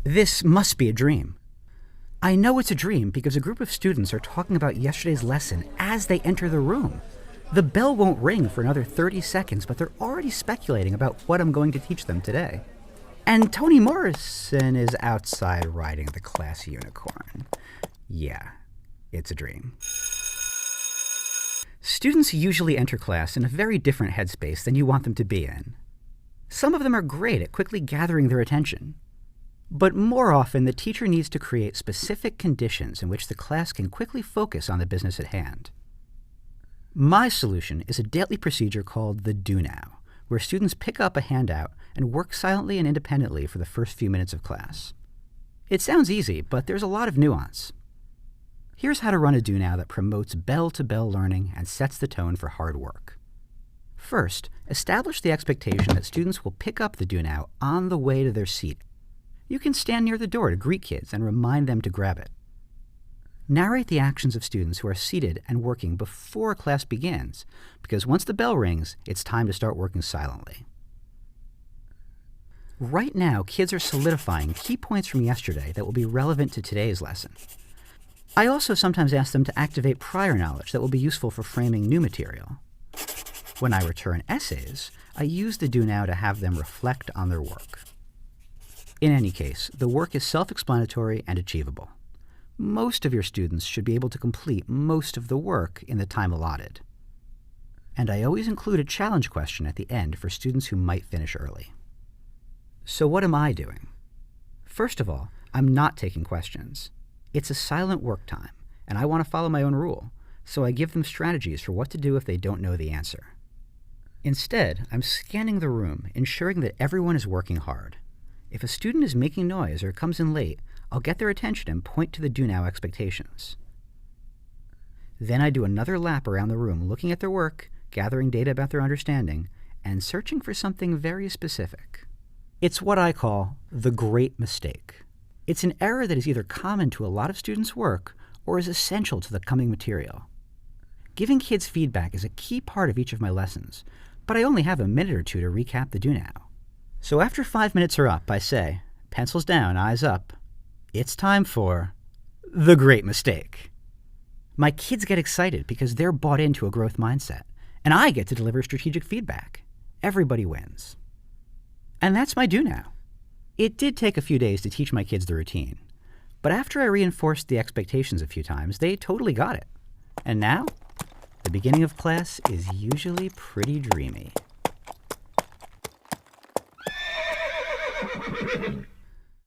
This must be a dream. I know it's a dream because a group of students are talking about yesterday's lesson as they enter the room. The bell won't ring for another 30 seconds, but they're already speculating about what I'm going to teach them today. And Toni Morrison is outside riding the class unicorn. Yeah, it's a dream. Students usually enter class in a very different headspace than you want them to be in. Some of them are great at quickly gathering their attention. But more often, the teacher needs to create specific conditions in which the class can quickly focus on the business at hand. My solution is a daily procedure called the Do Now, where students pick up a handout and work silently and independently for the first few minutes of class. It sounds easy, but there's a lot of nuance. Here's how to run a Do Now that promotes bell-to-bell learning and sets the tone for hard work. First, establish the expectation that students will pick up the Do Now on the way to their seat. You can stand near the door to greet kids and remind them to grab it. Narrate the actions of students who are seated and working before class begins, because once the bell rings, it's time to start working silently. Right now, kids are solidifying key points from yesterday that will be relevant to today's lesson. I also sometimes ask them to activate prior knowledge that will be useful for framing new material. When I return essays, I use the Do Now to have them reflect on their work. In any case, the work is self-explanatory and achievable. Most of your students should be able to complete most of the work in the time allotted. And I always include a challenge question at the end for students who might finish early. So what am I doing? First of all, I'm not taking questions. It's a silent work time, and I want to follow my own rule, so I give them strategies for what to do if they don't know the answer. Instead, I'm scanning the room, ensuring that everyone is working hard. If a student is making noise or comes in late, I'll get their attention and point to the Do Now expectations. Then I do another lap around the room, looking at their work, gathering data about their understanding, and searching for something very specific. It's what I call the great mistake. It's an error that is either common to a lot of students' work or is essential to the coming material. Giving kids feedback is a key part of each of my lessons, but I only have a minute or two to recap the Do Now. So after 5 minutes are up, I say, pencils down, eyes up, it's time for the great mistake. My kids get excited because they're bought into a growth mindset, and I get to deliver strategic feedback. Everybody wins. And that's my Do Now. It did take a few days to teach my kids the routine, but after I reinforced the expectations a few times, they totally got it. And now, the beginning of class is usually pretty dreamy.